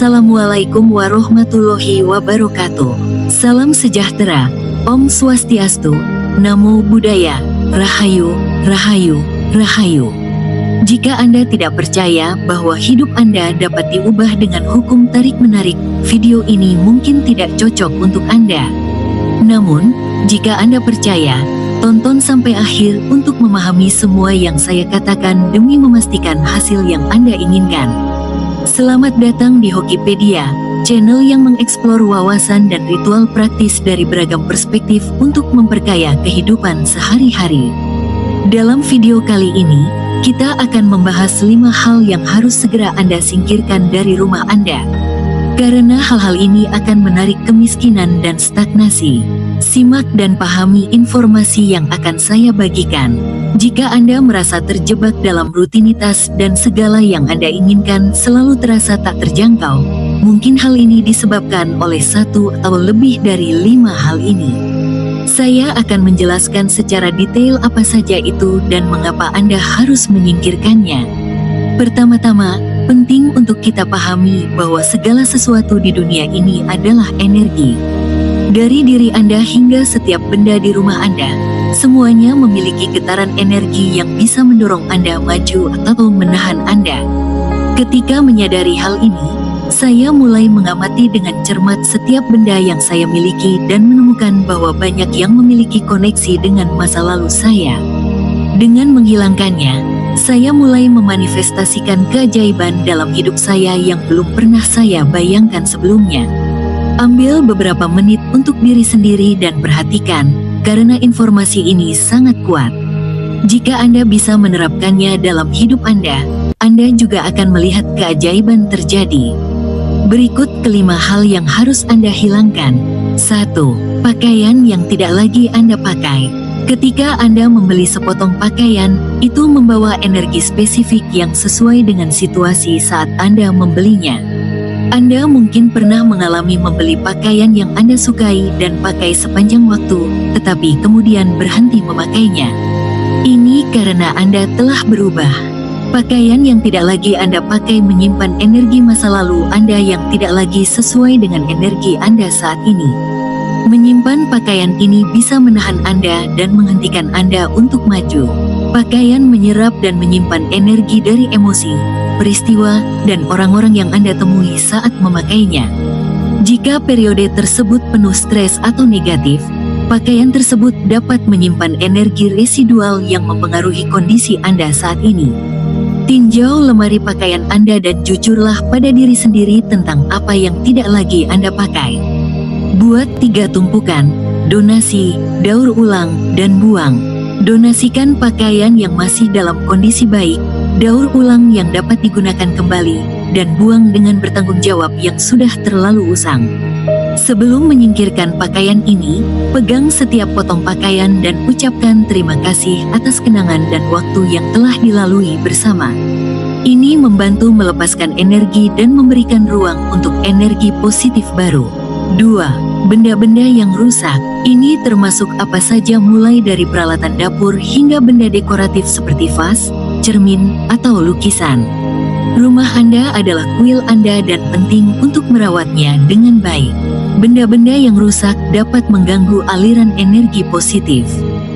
Assalamualaikum warahmatullahi wabarakatuh. Salam sejahtera, Om Swastiastu, Namo Buddhaya, Rahayu, Rahayu, Rahayu. Jika Anda tidak percaya bahwa hidup Anda dapat diubah dengan hukum tarik-menarik, video ini mungkin tidak cocok untuk Anda. Namun, jika Anda percaya, tonton sampai akhir untuk memahami semua yang saya katakan demi memastikan hasil yang Anda inginkan. Selamat datang di Hokipedia, channel yang mengeksplor wawasan dan ritual praktis dari beragam perspektif untuk memperkaya kehidupan sehari-hari. Dalam video kali ini, kita akan membahas 5 hal yang harus segera Anda singkirkan dari rumah Anda. Karena hal-hal ini akan menarik kemiskinan dan stagnasi. Simak dan pahami informasi yang akan saya bagikan. Jika Anda merasa terjebak dalam rutinitas dan segala yang Anda inginkan selalu terasa tak terjangkau, mungkin hal ini disebabkan oleh 1 atau lebih dari 5 hal ini. Saya akan menjelaskan secara detail apa saja itu dan mengapa Anda harus menyingkirkannya. Pertama-tama, penting untuk kita pahami bahwa segala sesuatu di dunia ini adalah energi. Dari diri Anda hingga setiap benda di rumah Anda, semuanya memiliki getaran energi yang bisa mendorong Anda maju atau menahan Anda. Ketika menyadari hal ini, saya mulai mengamati dengan cermat setiap benda yang saya miliki dan menemukan bahwa banyak yang memiliki koneksi dengan masa lalu saya. Dengan menghilangkannya, saya mulai memanifestasikan keajaiban dalam hidup saya yang belum pernah saya bayangkan sebelumnya. Ambil beberapa menit untuk diri sendiri dan perhatikan, karena informasi ini sangat kuat. Jika Anda bisa menerapkannya dalam hidup Anda juga akan melihat keajaiban terjadi. Berikut kelima hal yang harus Anda hilangkan. 1. Pakaian yang tidak lagi Anda pakai. Ketika Anda membeli sepotong pakaian, itu membawa energi spesifik yang sesuai dengan situasi saat Anda membelinya. Anda mungkin pernah mengalami membeli pakaian yang Anda sukai dan pakai sepanjang waktu, tetapi kemudian berhenti memakainya. Ini karena Anda telah berubah. Pakaian yang tidak lagi Anda pakai menyimpan energi masa lalu Anda yang tidak lagi sesuai dengan energi Anda saat ini. Menyimpan pakaian ini bisa menahan Anda dan menghentikan Anda untuk maju. Pakaian menyerap dan menyimpan energi dari emosi, peristiwa, dan orang-orang yang Anda temui saat memakainya. Jika periode tersebut penuh stres atau negatif, pakaian tersebut dapat menyimpan energi residual yang mempengaruhi kondisi Anda saat ini. Tinjau lemari pakaian Anda dan jujurlah pada diri sendiri tentang apa yang tidak lagi Anda pakai. Buat 3 tumpukan: donasi, daur ulang, dan buang. Donasikan pakaian yang masih dalam kondisi baik, daur ulang yang dapat digunakan kembali, dan buang dengan bertanggung jawab yang sudah terlalu usang. Sebelum menyingkirkan pakaian ini, pegang setiap potong pakaian dan ucapkan terima kasih atas kenangan dan waktu yang telah dilalui bersama. Ini membantu melepaskan energi dan memberikan ruang untuk energi positif baru. 2. Benda-benda yang rusak. Ini termasuk apa saja mulai dari peralatan dapur hingga benda dekoratif seperti vas, cermin, atau lukisan. Rumah Anda adalah kuil Anda dan penting untuk merawatnya dengan baik. Benda-benda yang rusak dapat mengganggu aliran energi positif.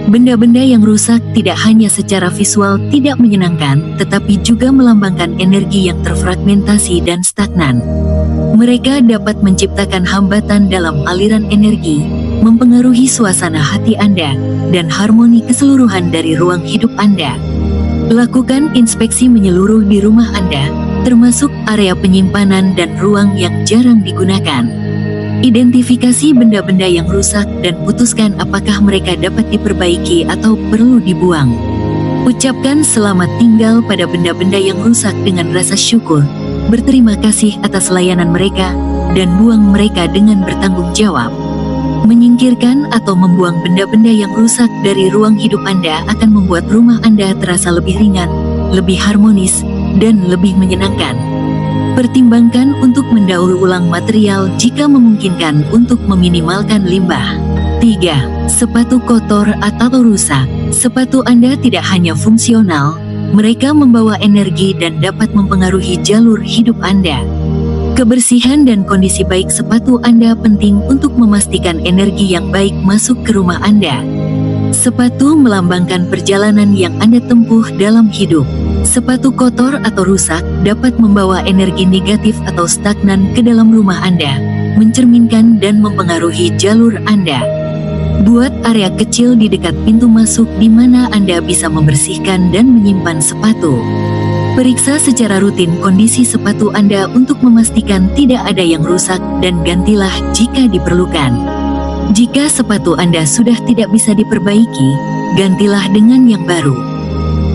Benda-benda yang rusak tidak hanya secara visual tidak menyenangkan, tetapi juga melambangkan energi yang terfragmentasi dan stagnan. Mereka dapat menciptakan hambatan dalam aliran energi, mempengaruhi suasana hati Anda, dan harmoni keseluruhan dari ruang hidup Anda. Lakukan inspeksi menyeluruh di rumah Anda, termasuk area penyimpanan dan ruang yang jarang digunakan. Identifikasi benda-benda yang rusak dan putuskan apakah mereka dapat diperbaiki atau perlu dibuang. Ucapkan selamat tinggal pada benda-benda yang rusak dengan rasa syukur, berterima kasih atas layanan mereka, dan buang mereka dengan bertanggung jawab. Menyingkirkan atau membuang benda-benda yang rusak dari ruang hidup Anda akan membuat rumah Anda terasa lebih ringan, lebih harmonis, dan lebih menyenangkan. Pertimbangkan untuk mendaur ulang material jika memungkinkan untuk meminimalkan limbah. 3. Sepatu kotor atau rusak. Sepatu Anda tidak hanya fungsional, mereka membawa energi dan dapat mempengaruhi jalur hidup Anda. Kebersihan dan kondisi baik sepatu Anda penting untuk memastikan energi yang baik masuk ke rumah Anda. Sepatu melambangkan perjalanan yang Anda tempuh dalam hidup. Sepatu kotor atau rusak dapat membawa energi negatif atau stagnan ke dalam rumah Anda, mencerminkan dan mempengaruhi jalur Anda. Buat area kecil di dekat pintu masuk di mana Anda bisa membersihkan dan menyimpan sepatu. Periksa secara rutin kondisi sepatu Anda untuk memastikan tidak ada yang rusak dan gantilah jika diperlukan. Jika sepatu Anda sudah tidak bisa diperbaiki, gantilah dengan yang baru.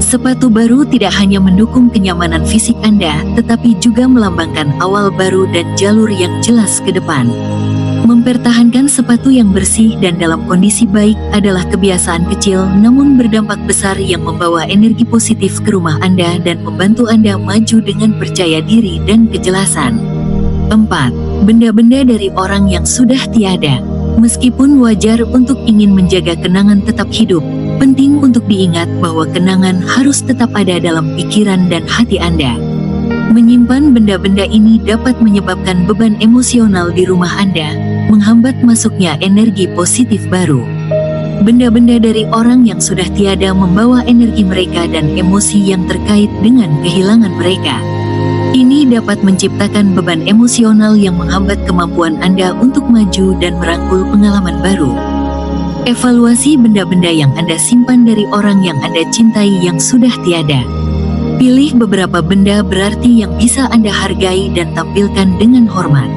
Sepatu baru tidak hanya mendukung kenyamanan fisik Anda, tetapi juga melambangkan awal baru dan jalur yang jelas ke depan. Mempertahankan sepatu yang bersih dan dalam kondisi baik adalah kebiasaan kecil namun berdampak besar yang membawa energi positif ke rumah Anda dan membantu Anda maju dengan percaya diri dan kejelasan. 4. Benda-benda dari orang yang sudah tiada. Meskipun wajar untuk ingin menjaga kenangan tetap hidup, penting untuk diingat bahwa kenangan harus tetap ada dalam pikiran dan hati Anda. Menyimpan benda-benda ini dapat menyebabkan beban emosional di rumah Anda, menghambat masuknya energi positif baru. Benda-benda dari orang yang sudah tiada membawa energi mereka dan emosi yang terkait dengan kehilangan mereka. Ini dapat menciptakan beban emosional yang menghambat kemampuan Anda untuk maju dan merangkul pengalaman baru. Evaluasi benda-benda yang Anda simpan dari orang yang Anda cintai yang sudah tiada. Pilih beberapa benda berarti yang bisa Anda hargai dan tampilkan dengan hormat.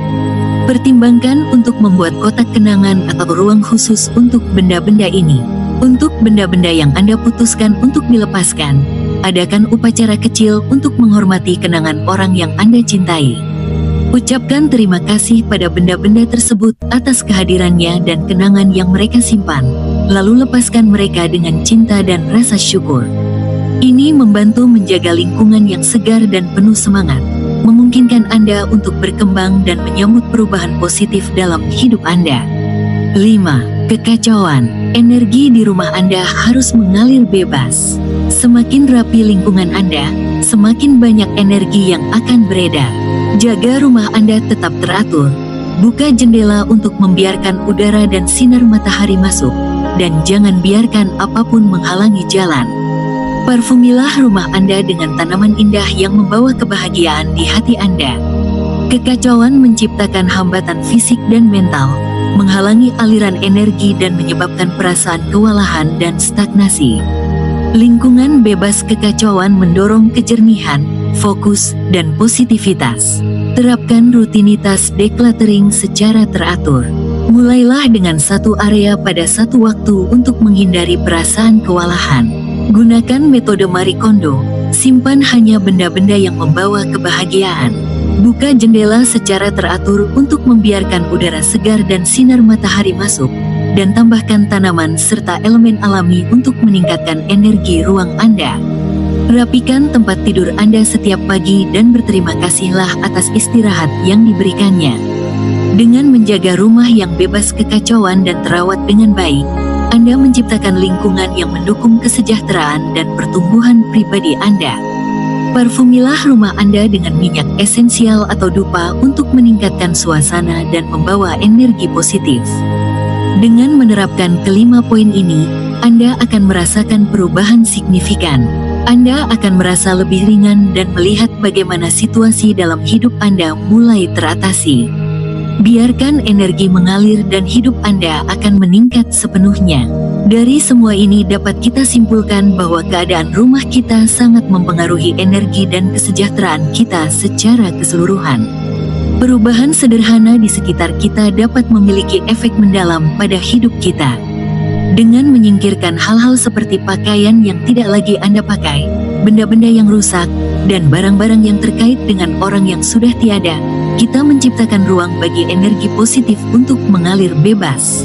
Pertimbangkan untuk membuat kotak kenangan atau ruang khusus untuk benda-benda ini. Untuk benda-benda yang Anda putuskan untuk dilepaskan, adakan upacara kecil untuk menghormati kenangan orang yang Anda cintai. Ucapkan terima kasih pada benda-benda tersebut atas kehadirannya dan kenangan yang mereka simpan, lalu lepaskan mereka dengan cinta dan rasa syukur. Ini membantu menjaga lingkungan yang segar dan penuh semangat, memungkinkan Anda untuk berkembang dan menyambut perubahan positif dalam hidup Anda. 5. Kekacauan. Energi di rumah Anda harus mengalir bebas. Semakin rapi lingkungan Anda, semakin banyak energi yang akan beredar. Jaga rumah Anda tetap teratur. Buka jendela untuk membiarkan udara dan sinar matahari masuk, dan jangan biarkan apapun menghalangi jalan. Parfumilah rumah Anda dengan tanaman indah yang membawa kebahagiaan di hati Anda. Kekacauan menciptakan hambatan fisik dan mental, menghalangi aliran energi dan menyebabkan perasaan kewalahan dan stagnasi. Lingkungan bebas kekacauan mendorong kejernihan, fokus, dan positivitas. Terapkan rutinitas decluttering secara teratur. Mulailah dengan satu area pada satu waktu untuk menghindari perasaan kewalahan. Gunakan metode Marie Kondo, simpan hanya benda-benda yang membawa kebahagiaan. Buka jendela secara teratur untuk membiarkan udara segar dan sinar matahari masuk, dan tambahkan tanaman serta elemen alami untuk meningkatkan energi ruang Anda. Rapikan tempat tidur Anda setiap pagi dan berterima kasihlah atas istirahat yang diberikannya. Dengan menjaga rumah yang bebas kekacauan dan terawat dengan baik, Anda menciptakan lingkungan yang mendukung kesejahteraan dan pertumbuhan pribadi Anda. Parfumilah rumah Anda dengan minyak esensial atau dupa untuk meningkatkan suasana dan membawa energi positif. Dengan menerapkan kelima poin ini, Anda akan merasakan perubahan signifikan. Anda akan merasa lebih ringan dan melihat bagaimana situasi dalam hidup Anda mulai teratasi. Biarkan energi mengalir dan hidup Anda akan meningkat sepenuhnya. Dari semua ini dapat kita simpulkan bahwa keadaan rumah kita sangat mempengaruhi energi dan kesejahteraan kita secara keseluruhan. Perubahan sederhana di sekitar kita dapat memiliki efek mendalam pada hidup kita. Dengan menyingkirkan hal-hal seperti pakaian yang tidak lagi Anda pakai, benda-benda yang rusak, dan barang-barang yang terkait dengan orang yang sudah tiada, kita menciptakan ruang bagi energi positif untuk mengalir bebas.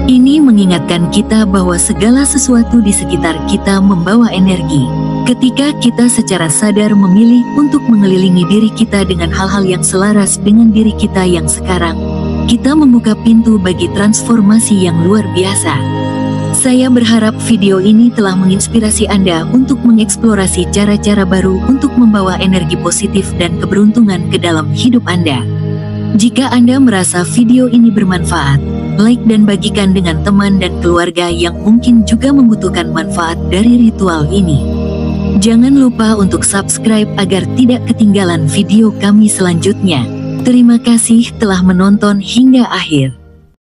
Ini mengingatkan kita bahwa segala sesuatu di sekitar kita membawa energi. Ketika kita secara sadar memilih untuk mengelilingi diri kita dengan hal-hal yang selaras dengan diri kita yang sekarang, kita membuka pintu bagi transformasi yang luar biasa. Saya berharap video ini telah menginspirasi Anda untuk mengeksplorasi cara-cara baru untuk membawa energi positif dan keberuntungan ke dalam hidup Anda. Jika Anda merasa video ini bermanfaat, like dan bagikan dengan teman dan keluarga yang mungkin juga membutuhkan manfaat dari ritual ini. Jangan lupa untuk subscribe agar tidak ketinggalan video kami selanjutnya. Terima kasih telah menonton hingga akhir.